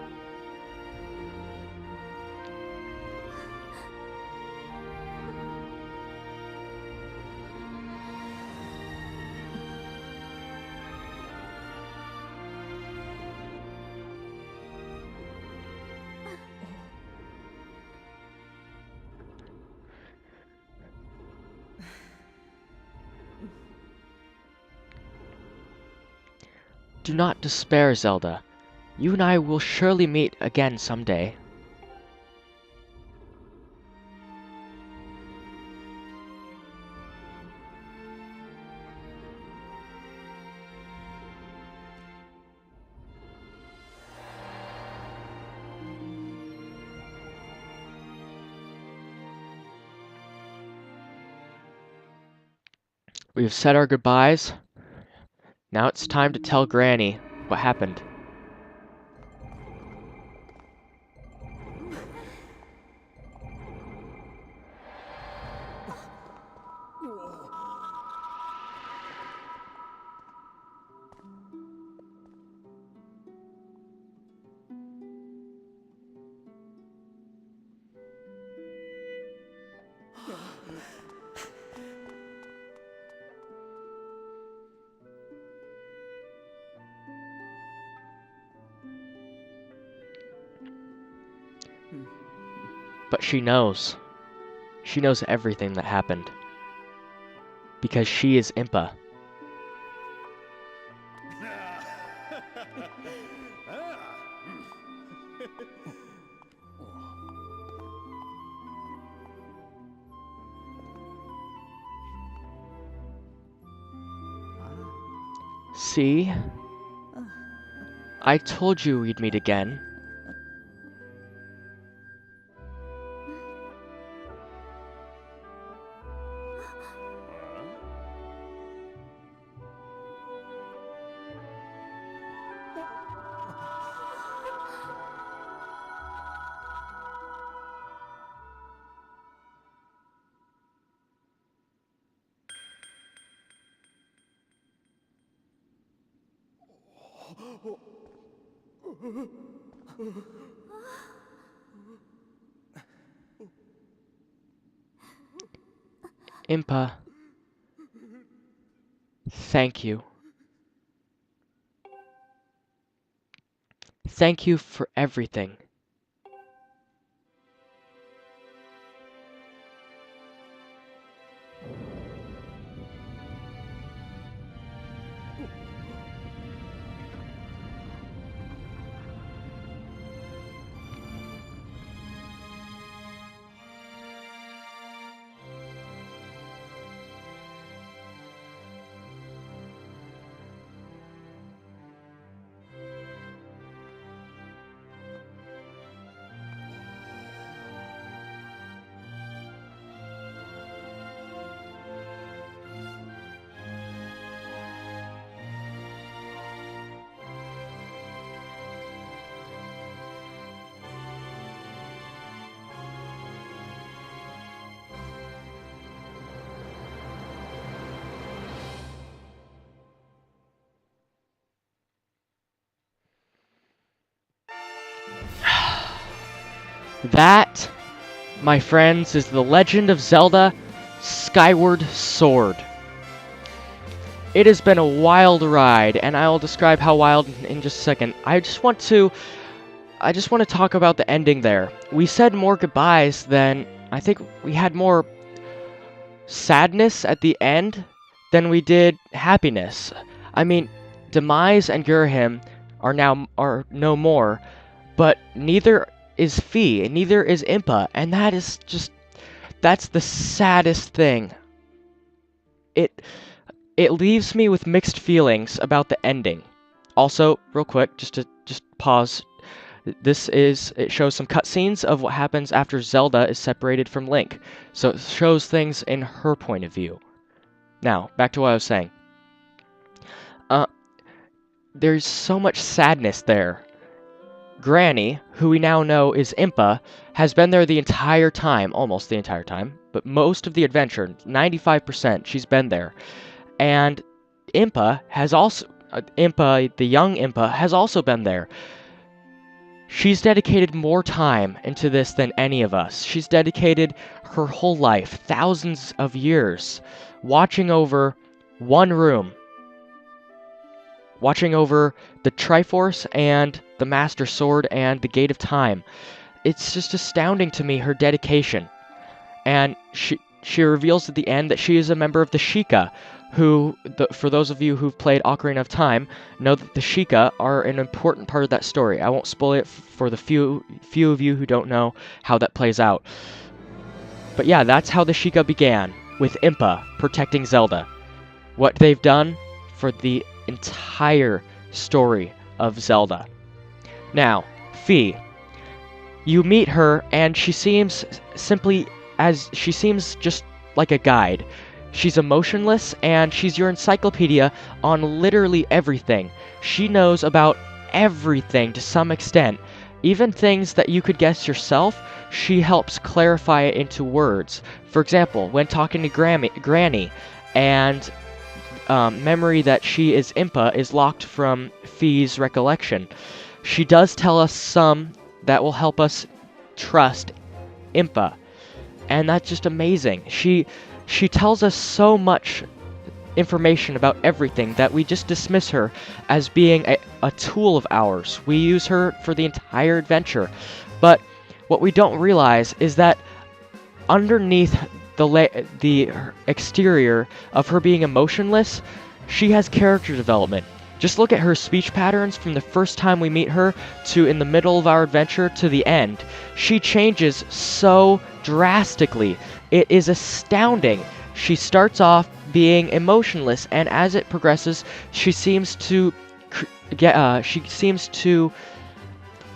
Do not despair, Zelda. You and I will surely meet again someday. We've said our goodbyes. Now it's time to tell Granny what happened. But she knows. She knows everything that happened. Because she is Impa. See? I told you we'd meet again. Impa, thank you. Thank you for everything. That, my friends, is The Legend of Zelda Skyward Sword. It has been a wild ride, and I'll describe how wild in just a second. I just want to talk about the ending there. We said more goodbyes than I think we had more sadness at the end than we did happiness. I mean, Demise and Gurhim are no more, but neither is Fee, and neither is Impa, and that's the saddest thing. It leaves me with mixed feelings about the ending. Also, real quick, just pause. It shows some cutscenes of what happens after Zelda is separated from Link. So it shows things in her point of view. Now, back to what I was saying. There's so much sadness there. Granny, who we now know is Impa, has been there the entire time, almost the entire time, but most of the adventure, 95%, she's been there. And Impa, the young Impa, has also been there. She's dedicated more time into this than any of us. She's dedicated her whole life, thousands of years, watching over one room, watching over the Triforce and the Master Sword and the Gate of Time. It's just astounding to me, her dedication. And she reveals at the end that she is a member of the Sheikah, who, for those of you who've played Ocarina of Time, know that the Sheikah are an important part of that story. I won't spoil it for the few of you who don't know how that plays out. But yeah, that's how the Sheikah began, with Impa protecting Zelda. What they've done for the entire story of Zelda. Now, Fee. You meet her, and she seems just like a guide. She's emotionless, and she's your encyclopedia on literally everything. She knows about everything to some extent. Even things that you could guess yourself, she helps clarify it into words. For example, when talking to Granny, and memory that she is Impa is locked from Fee's recollection. She does tell us some that will help us trust Impa, and that's just amazing. She tells us so much information about everything that we just dismiss her as being a tool of ours. We use her for the entire adventure, but what we don't realize is that underneath the exterior of her being emotionless, she has character development. Just look at her speech patterns from the first time we meet her to in the middle of our adventure to the end. She changes so drastically. It is astounding. She starts off being emotionless, and as it progresses, she seems to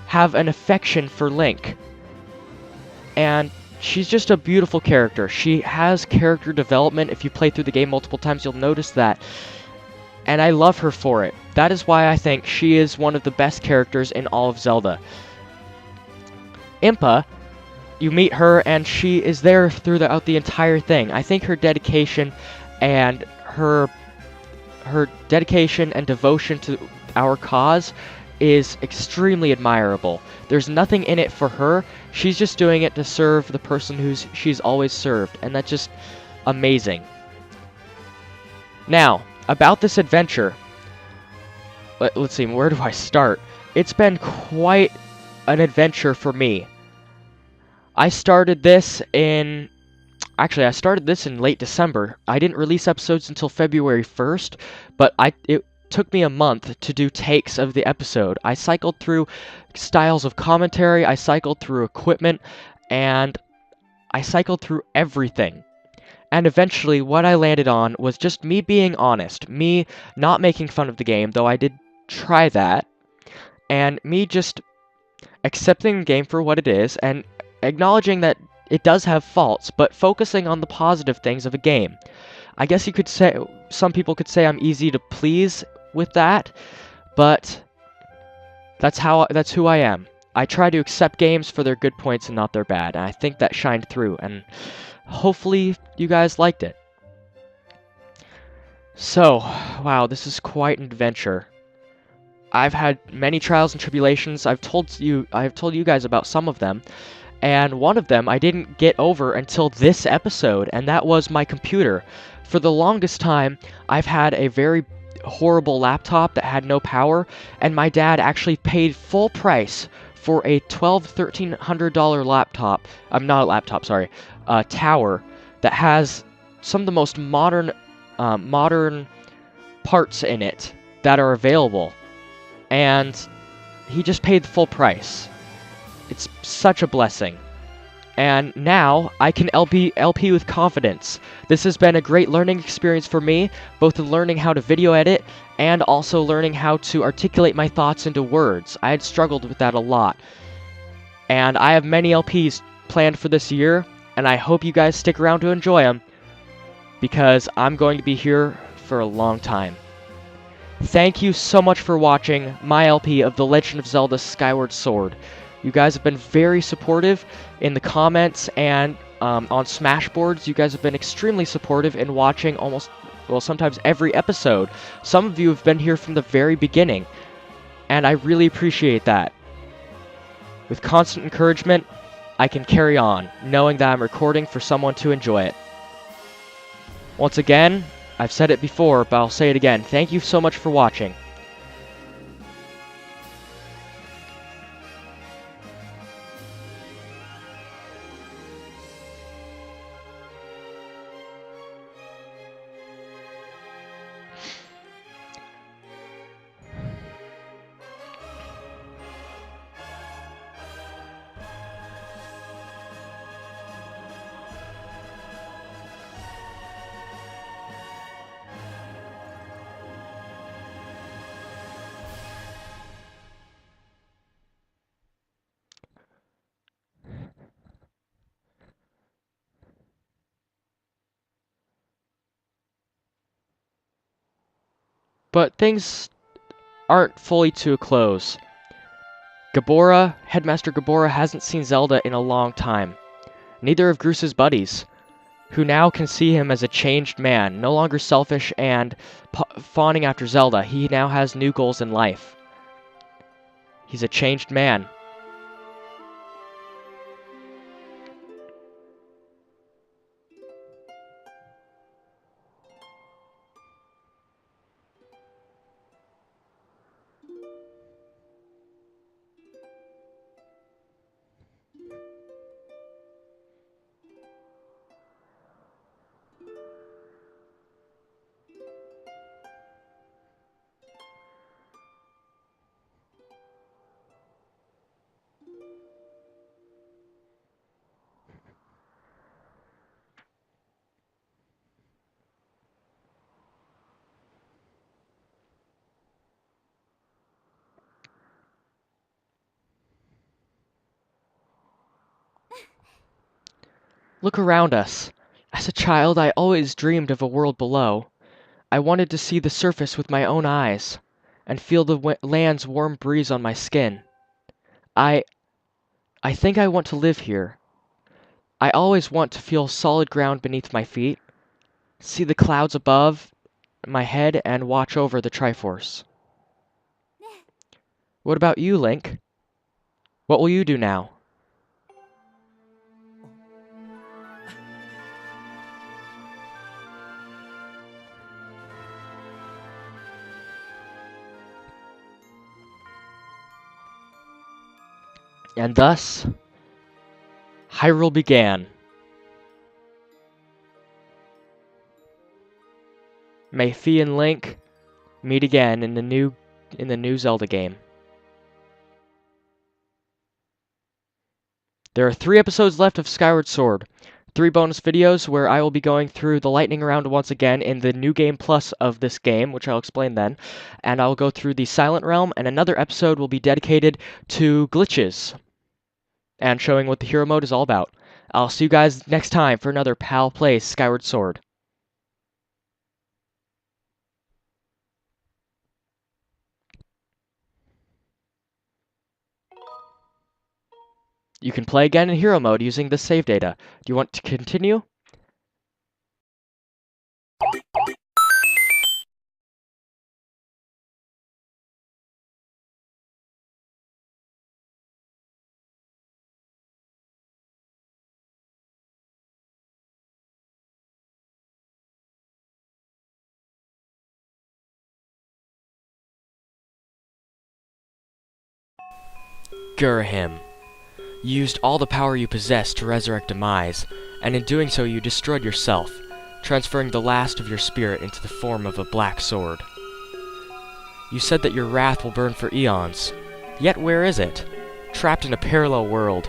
have an affection for Link. And she's just a beautiful character. She has character development. If you play through the game multiple times, you'll notice that. And I love her for it. That is why I think she is one of the best characters in all of Zelda. Impa, you meet her and she is there throughout the entire thing. I think her dedication and her dedication and devotion to our cause is extremely admirable. There's nothing in it for her. She's just doing it to serve the person she's always served, and that's just amazing. Now, about this adventure, let's see, where do I start? It's been quite an adventure for me. I started this in late December. I didn't release episodes until February 1st, but it took me a month to do takes of the episode. I cycled through styles of commentary, I cycled through equipment, and I cycled through everything. And eventually, what I landed on was just me being honest, me not making fun of the game, though I did try that, and me just accepting the game for what it is, and acknowledging that it does have faults, but focusing on the positive things of a game. I guess you could say, some people could say I'm easy to please with that, but that's who I am. I try to accept games for their good points and not their bad, and I think that shined through, and hopefully you guys liked it. So, wow, this is quite an adventure. I've had many trials and tribulations. I've told you guys about some of them, and one of them I didn't get over until this episode, and that was my computer. For the longest time, I've had a very horrible laptop that had no power, and my dad actually paid full price for a $1,300 laptop. Not a laptop, sorry. Tower that has some of the most modern parts in it that are available, and he just paid the full price. It's such a blessing, and now I can LP with confidence. This has been a great learning experience for me, both in learning how to video edit and also learning how to articulate my thoughts into words. I had struggled with that a lot, and I have many LPs planned for this year, and I hope you guys stick around to enjoy them, because I'm going to be here for a long time. Thank you so much for watching my LP of The Legend of Zelda Skyward Sword. You guys have been very supportive in the comments and on Smashboards. You guys have been extremely supportive in watching sometimes every episode. Some of you have been here from the very beginning, and I really appreciate that. With constant encouragement, I can carry on, knowing that I'm recording for someone to enjoy it. Once again, I've said it before, but I'll say it again. Thank you so much for watching. But things aren't fully to a close. Headmaster Gabora hasn't seen Zelda in a long time. Neither of Groos's buddies, who now can see him as a changed man, no longer selfish and fawning after Zelda. He now has new goals in life. He's a changed man. Look around us. As a child, I always dreamed of a world below. I wanted to see the surface with my own eyes, and feel the land's warm breeze on my skin. I think I want to live here. I always want to feel solid ground beneath my feet, see the clouds above my head, and watch over the Triforce. What about you, Link? What will you do now? And thus, Hyrule began. May Fi and Link meet again in the new Zelda game. There are 3 episodes left of Skyward Sword. 3 bonus videos where I will be going through the lightning round once again in the New Game Plus of this game, which I'll explain then. And I'll go through the Silent Realm, and another episode will be dedicated to glitches and showing what the hero mode is all about. I'll see you guys next time for another PalPlays Skyward Sword. You can play again in hero mode using the save data. Do you want to continue? Gurahim. You used all the power you possessed to resurrect Demise, and in doing so you destroyed yourself, transferring the last of your spirit into the form of a black sword. You said that your wrath will burn for eons, yet where is it? Trapped in a parallel world,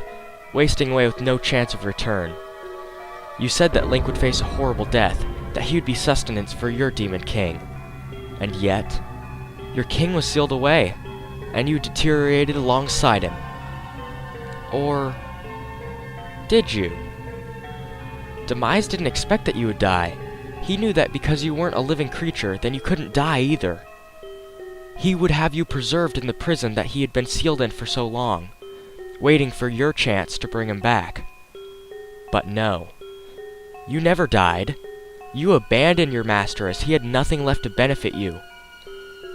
wasting away with no chance of return. You said that Link would face a horrible death, that he would be sustenance for your demon king. And yet, your king was sealed away, and you deteriorated alongside him. Or did you? Demise didn't expect that you would die. He knew that because you weren't a living creature, then you couldn't die either. He would have you preserved in the prison that he had been sealed in for so long, waiting for your chance to bring him back. But no. You never died. You abandoned your master as he had nothing left to benefit you.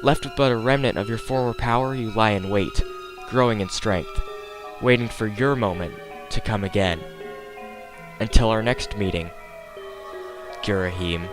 Left with but a remnant of your former power, you lie in wait, growing in strength, waiting for your moment to come again. Until our next meeting, Gurahim.